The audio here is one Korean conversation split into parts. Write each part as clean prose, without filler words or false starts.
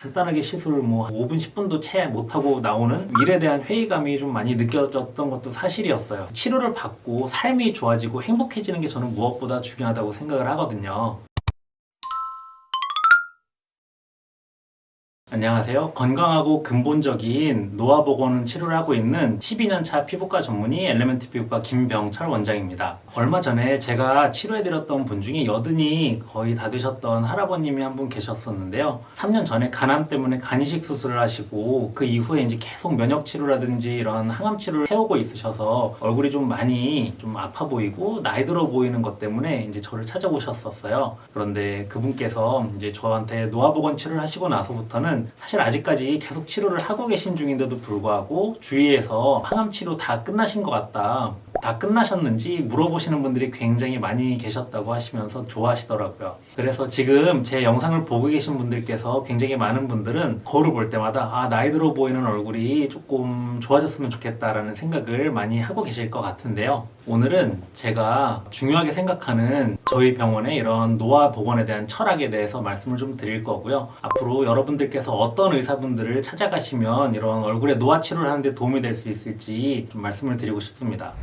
간단하게 시술 5분, 10분도 채 못하고 나오는 일에 대한 회의감이 좀 많이 느껴졌던 것도 사실이었어요. 치료를 받고 삶이 좋아지고 행복해지는 게 저는 무엇보다 중요하다고 생각을 하거든요. 안녕하세요. 건강하고 근본적인 노화 복원 치료를 하고 있는 12년차 피부과 전문의 엘레멘트 피부과 김병철 원장입니다. 얼마 전에 제가 치료해드렸던 분 중에 여든이 거의 다 되셨던 할아버님이 한 분 계셨었는데요. 3년 전에 간암 때문에 간이식 수술을 하시고 그 이후에 이제 계속 면역 치료라든지 이런 항암 치료를 해오고 있으셔서 얼굴이 좀 많이 좀 아파 보이고 나이 들어 보이는 것 때문에 이제 저를 찾아오셨었어요. 그런데 그분께서 이제 저한테 노화 복원 치료를 하시고 나서부터는 사실 아직까지 계속 치료를 하고 계신 중인데도 불구하고 주위에서 항암 치료 다 끝나신 것 같다, 다 끝나셨는지 물어보시는 분들이 굉장히 많이 계셨다고 하시면서 좋아하시더라고요. 그래서 지금 제 영상을 보고 계신 분들께서 굉장히 많은 분들은 거울을 볼 때마다 나이 들어 보이는 얼굴이 조금 좋아졌으면 좋겠다라는 생각을 많이 하고 계실 것 같은데요. 오늘은 제가 중요하게 생각하는 저희 병원의 이런 노화 복원에 대한 철학에 대해서 말씀을 좀 드릴 거고요. 앞으로 여러분들께서 어떤 의사분들을 찾아가시면 이런 얼굴의 노화 치료를 하는데 도움이 될 수 있을지 좀 말씀을 드리고 싶습니다.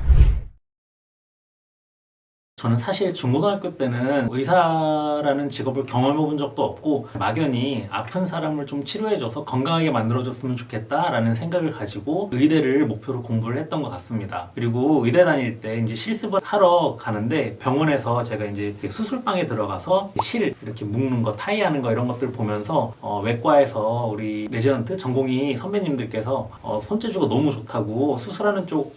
저는 사실 중고등학교 때는 의사라는 직업을 경험해 본 적도 없고 막연히 아픈 사람을 좀 치료해줘서 건강하게 만들어줬으면 좋겠다라는 생각을 가지고 의대를 목표로 공부를 했던 것 같습니다. 그리고 의대 다닐 때 이제 실습을 하러 가는데 병원에서 제가 이제 수술방에 들어가서 실 이렇게 묶는 거, 타이하는 거 이런 것들 보면서 외과에서 우리 레지던트 전공의 선배님들께서 손재주가 너무 좋다고 수술하는 쪽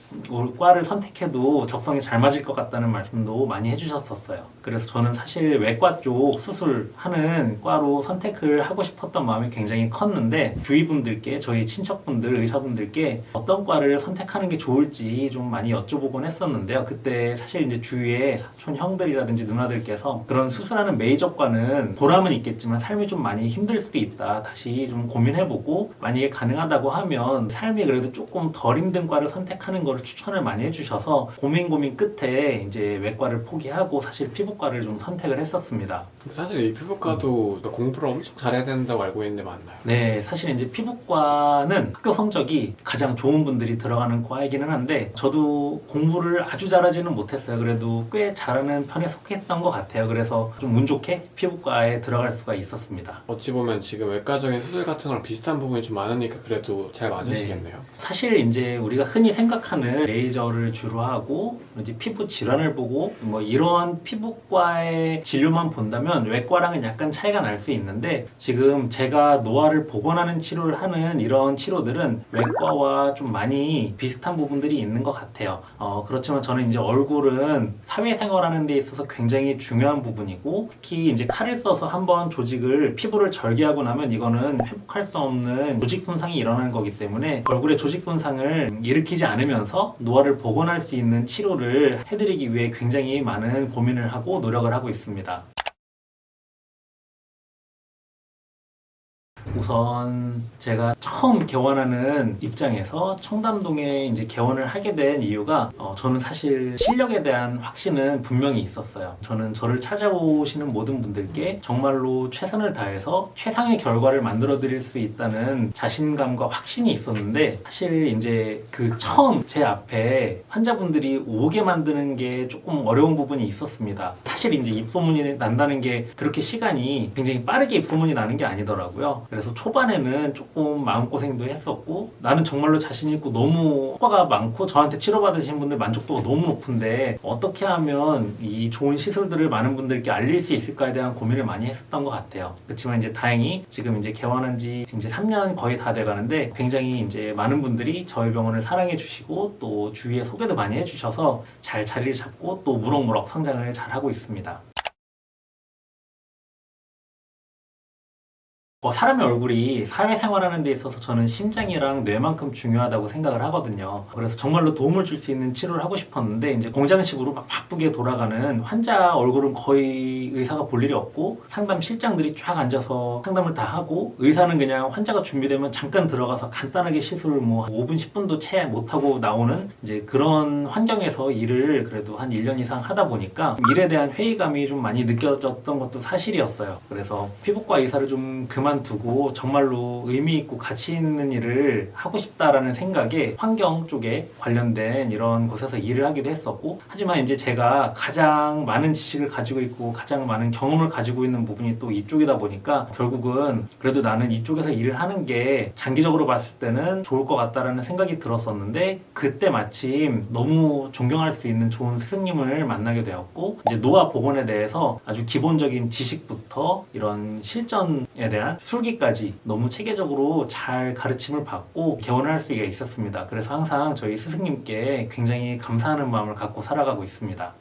과를 선택해도 적성에 잘 맞을 것 같다는 말씀도 많이 해주셨었어요. 그래서 저는 사실 외과 쪽 수술하는 과로 선택을 하고 싶었던 마음이 굉장히 컸는데 주위 분들께, 저희 친척분들, 의사분들께 어떤 과를 선택하는 게 좋을지 좀 많이 여쭤보곤 했었는데요. 그때 사실 이제 주위에 사촌 형들이라든지 누나들께서 그런 수술하는 메이저과는 보람은 있겠지만 삶이 좀 많이 힘들 수도 있다, 다시 좀 고민해보고 만약에 가능하다고 하면 삶이 그래도 조금 덜 힘든 과를 선택하는 거를 추천을 많이 해주셔서 고민 끝에 이제 외과를 포기하고 사실 피부과를 좀 선택을 했었습니다. 사실 이 피부과도 공부를 엄청 잘해야 된다고 알고 있는데 맞나요? 네, 사실 이제 피부과는 학교 성적이 가장 좋은 분들이 들어가는 과이기는 한데 저도 공부를 아주 잘하지는 못했어요. 그래도 꽤 잘하는 편에 속했던 것 같아요. 그래서 좀 운 좋게 피부과에 들어갈 수가 있었습니다. 어찌 보면 지금 외과적인 수술 같은 거랑 비슷한 부분이 좀 많으니까 그래도 잘 맞으시겠네요. 사실 이제 우리가 흔히 생각하는 레이저를 주로 하고 이제 피부 질환을 보고 이런 피부과의 진료만 본다면 외과랑은 약간 차이가 날 수 있는데 지금 제가 노화를 복원하는 치료를 하는 이런 치료들은 외과와 좀 많이 비슷한 부분들이 있는 것 같아요. 그렇지만 저는 이제 얼굴은 사회생활하는 데 있어서 굉장히 중요한 부분이고 특히 이제 칼을 써서 한번 조직을, 피부를 절개하고 나면 이거는 회복할 수 없는 조직 손상이 일어나는 거기 때문에 얼굴의 조직 손상을 일으키지 않으면서 노화를 복원할 수 있는 치료를 해드리기 위해 굉장히 많은 고민을 하고 노력을 하고 있습니다. 우선 제가 처음 개원하는 입장에서 청담동에 이제 개원을 하게 된 이유가 저는 사실 실력에 대한 확신은 분명히 있었어요. 저는 저를 찾아오시는 모든 분들께 정말로 최선을 다해서 최상의 결과를 만들어 드릴 수 있다는 자신감과 확신이 있었는데 사실 이제 그 처음 제 앞에 환자분들이 오게 만드는 게 조금 어려운 부분이 있었습니다. 사실 이제 입소문이 난다는 게 그렇게 시간이 굉장히 빠르게 입소문이 나는 게 아니더라고요. 그래서 초반에는 조금 마음고생도 했었고 나는 정말로 자신 있고 너무 효과가 많고 저한테 치료받으신 분들 만족도가 너무 높은데 어떻게 하면 이 좋은 시술들을 많은 분들께 알릴 수 있을까에 대한 고민을 많이 했었던 것 같아요. 그렇지만 이제 다행히 지금 이제 개원한 지 이제 3년 거의 다 돼가는데 굉장히 이제 많은 분들이 저희 병원을 사랑해 주시고 또 주위에 소개도 많이 해주셔서 잘 자리를 잡고 또 무럭무럭 성장을 잘 하고 있습니다. 사람의 얼굴이 사회생활하는 데 있어서 저는 심장이랑 뇌만큼 중요하다고 생각을 하거든요. 그래서 정말로 도움을 줄 수 있는 치료를 하고 싶었는데 이제 공장식으로 막 바쁘게 돌아가는 환자 얼굴은 거의 의사가 볼 일이 없고 상담 실장들이 쫙 앉아서 상담을 다 하고 의사는 그냥 환자가 준비되면 잠깐 들어가서 간단하게 시술을 5분, 10분도 채 못하고 나오는 이제 그런 환경에서 일을 그래도 한 1년 이상 하다 보니까 일에 대한 회의감이 좀 많이 느껴졌던 것도 사실이었어요. 그래서 피부과 의사를 좀 그만 날만 두고 정말로 의미 있고 가치 있는 일을 하고 싶다라는 생각에 환경 쪽에 관련된 이런 곳에서 일을 하기도 했었고, 하지만 이제 제가 가장 많은 지식을 가지고 있고 가장 많은 경험을 가지고 있는 부분이 또 이쪽이다 보니까 결국은 그래도 나는 이쪽에서 일을 하는 게 장기적으로 봤을 때는 좋을 것 같다라는 생각이 들었었는데, 그때 마침 너무 존경할 수 있는 좋은 스승님을 만나게 되었고, 이제 노화 복원에 대해서 아주 기본적인 지식부터 이런 실전에 대한 술기까지 너무 체계적으로 잘 가르침을 받고 개원을 할 수가 있었습니다. 그래서 항상 저희 스승님께 굉장히 감사하는 마음을 갖고 살아가고 있습니다.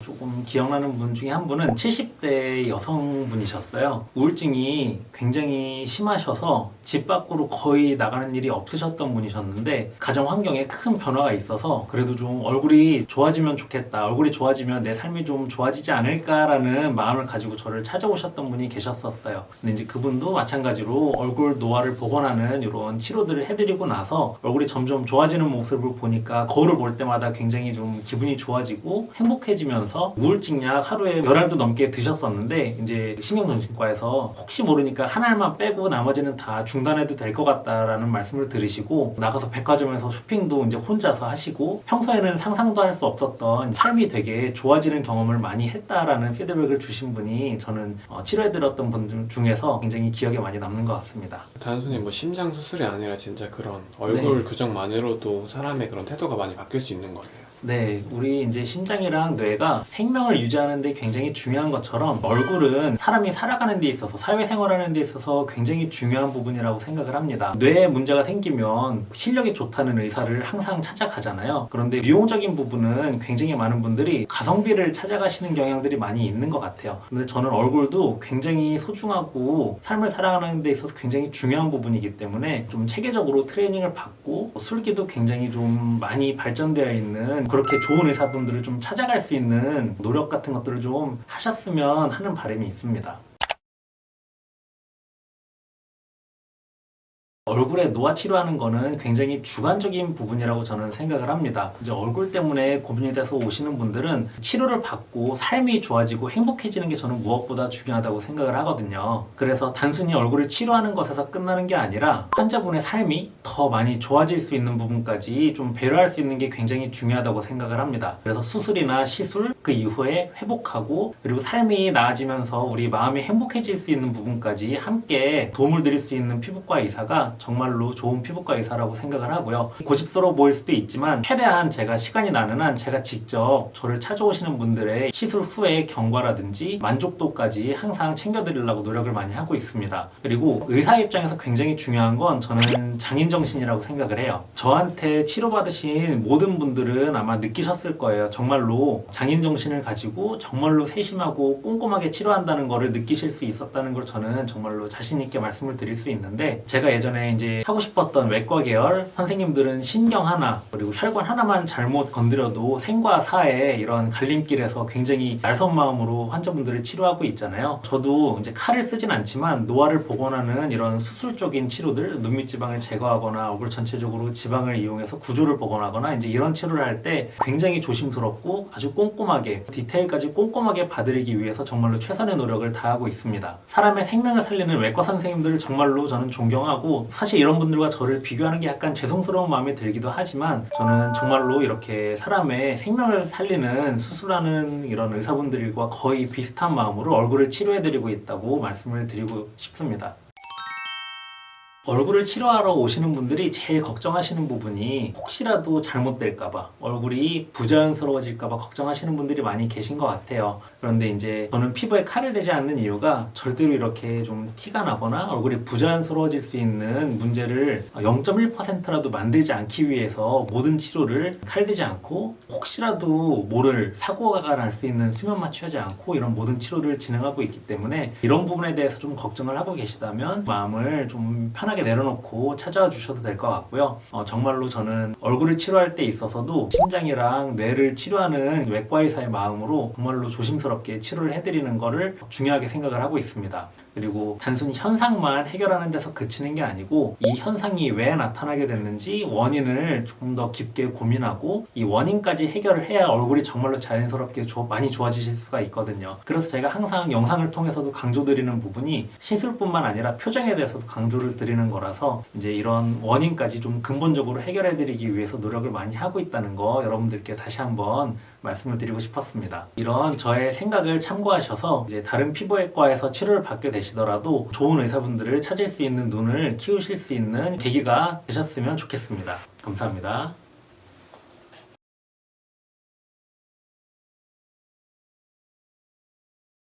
조금 기억나는 분 중에 한 분은 70대 여성분이셨어요. 우울증이 굉장히 심하셔서 집 밖으로 거의 나가는 일이 없으셨던 분이셨는데, 가정 환경에 큰 변화가 있어서 그래도 좀 얼굴이 좋아지면 좋겠다, 얼굴이 좋아지면 내 삶이 좀 좋아지지 않을까라는 마음을 가지고 저를 찾아오셨던 분이 계셨었어요. 근데 이제 그분도 마찬가지로 얼굴 노화를 복원하는 이런 치료들을 해드리고 나서 얼굴이 점점 좋아지는 모습을 보니까 거울을 볼 때마다 굉장히 좀 기분이 좋아지고 행복해지면서 우울증 약 하루에 10알도 넘게 드셨었는데, 이제 신경정신과에서 혹시 모르니까 한 알만 빼고 나머지는 다 중단해도 될 것 같다라는 말씀을 들으시고 나가서 백화점에서 쇼핑도 이제 혼자서 하시고 평소에는 상상도 할 수 없었던 삶이 되게 좋아지는 경험을 많이 했다라는 피드백을 주신 분이 저는 치료해드렸던 분들 중에서 굉장히 기억에 많이 남는 것 같습니다. 단순히 뭐 심장 수술이 아니라 진짜 그런 얼굴 교정만으로도 사람의 그런 태도가 많이 바뀔 수 있는 거예요. 네, 우리 이제 심장이랑 뇌가 생명을 유지하는 데 굉장히 중요한 것처럼 얼굴은 사람이 살아가는 데 있어서, 사회생활하는 데 있어서 굉장히 중요한 부분이라고 생각을 합니다. 뇌에 문제가 생기면 실력이 좋다는 의사를 항상 찾아가잖아요. 그런데 미용적인 부분은 굉장히 많은 분들이 가성비를 찾아가시는 경향들이 많이 있는 것 같아요. 근데 저는 얼굴도 굉장히 소중하고 삶을 살아가는 데 있어서 굉장히 중요한 부분이기 때문에 좀 체계적으로 트레이닝을 받고 술기도 굉장히 좀 많이 발전되어 있는 그렇게 좋은 의사분들을 좀 찾아갈 수 있는 노력 같은 것들을 좀 하셨으면 하는 바람이 있습니다. 얼굴에 노화 치료하는 거는 굉장히 주관적인 부분이라고 저는 생각을 합니다. 이제 얼굴 때문에 고민이 돼서 오시는 분들은 치료를 받고 삶이 좋아지고 행복해지는 게 저는 무엇보다 중요하다고 생각을 하거든요. 그래서 단순히 얼굴을 치료하는 것에서 끝나는 게 아니라 환자분의 삶이 더 많이 좋아질 수 있는 부분까지 좀 배려할 수 있는 게 굉장히 중요하다고 생각을 합니다. 그래서 수술이나 시술 그 이후에 회복하고 그리고 삶이 나아지면서 우리 마음이 행복해질 수 있는 부분까지 함께 도움을 드릴 수 있는 피부과 의사가 정말로 좋은 피부과 의사라고 생각을 하고요. 고집스러워 보일 수도 있지만 최대한 제가 시간이 나는 한 제가 직접 저를 찾아오시는 분들의 시술 후의 경과라든지 만족도까지 항상 챙겨드리려고 노력을 많이 하고 있습니다. 그리고 의사 입장에서 굉장히 중요한 건 저는 장인정신이라고 생각을 해요. 저한테 치료받으신 모든 분들은 아마 느끼셨을 거예요. 정말로 장인정신을 가지고 정말로 세심하고 꼼꼼하게 치료한다는 거를 느끼실 수 있었다는 걸 저는 정말로 자신 있게 말씀을 드릴 수 있는데, 제가 예전에 이제 하고 싶었던 외과 계열 선생님들은 신경 하나 그리고 혈관 하나만 잘못 건드려도 생과 사의 이런 갈림길에서 굉장히 날선 마음으로 환자분들을 치료하고 있잖아요. 저도 이제 칼을 쓰진 않지만 노화를 복원하는 이런 수술적인 치료들, 눈밑 지방을 제거하거나 얼굴 전체적으로 지방을 이용해서 구조를 복원하거나 이제 이런 치료를 할 때 굉장히 조심스럽고 아주 꼼꼼하게 디테일까지 꼼꼼하게 봐드리기 위해서 정말로 최선의 노력을 다하고 있습니다. 사람의 생명을 살리는 외과 선생님들을 정말로 저는 존경하고, 사실 이런 분들과 저를 비교하는 게 약간 죄송스러운 마음이 들기도 하지만 저는 정말로 이렇게 사람의 생명을 살리는 수술하는 이런 의사분들과 거의 비슷한 마음으로 얼굴을 치료해드리고 있다고 말씀을 드리고 싶습니다. 얼굴을 치료하러 오시는 분들이 제일 걱정하시는 부분이 혹시라도 잘못될까봐, 얼굴이 부자연스러워질까봐 걱정하시는 분들이 많이 계신 것 같아요. 그런데 이제 저는 피부에 칼을 대지 않는 이유가 절대로 이렇게 좀 티가 나거나 얼굴이 부자연스러워질 수 있는 문제를 0.1%라도 만들지 않기 위해서 모든 치료를 칼대지 않고 혹시라도 모를 사고가 날 수 있는 수면 마취하지 않고 이런 모든 치료를 진행하고 있기 때문에, 이런 부분에 대해서 좀 걱정을 하고 계시다면 마음을 좀 편하게 내려놓고 찾아와 주셔도 될 것 같고요. 정말로 저는 얼굴을 치료할 때 있어서도 심장이랑 뇌를 치료하는 외과 의사의 마음으로 정말로 조심스럽게 치료를 해드리는 거를 중요하게 생각을 하고 있습니다. 그리고 단순히 현상만 해결하는 데서 그치는 게 아니고 이 현상이 왜 나타나게 됐는지 원인을 조금 더 깊게 고민하고 이 원인까지 해결을 해야 얼굴이 정말로 자연스럽게 많이 좋아지실 수가 있거든요. 그래서 제가 항상 영상을 통해서도 강조드리는 부분이 시술뿐만 아니라 표정에 대해서도 강조를 드리는 거라서 이제 이런 원인까지 좀 근본적으로 해결해드리기 위해서 노력을 많이 하고 있다는 거 여러분들께 다시 한번 말씀을 드리고 싶었습니다. 이런 저의 생각을 참고하셔서 이제 다른 피부외과에서 치료를 받게 되시더라도 좋은 의사분들을 찾을 수 있는 눈을 키우실 수 있는 계기가 되셨으면 좋겠습니다. 감사합니다.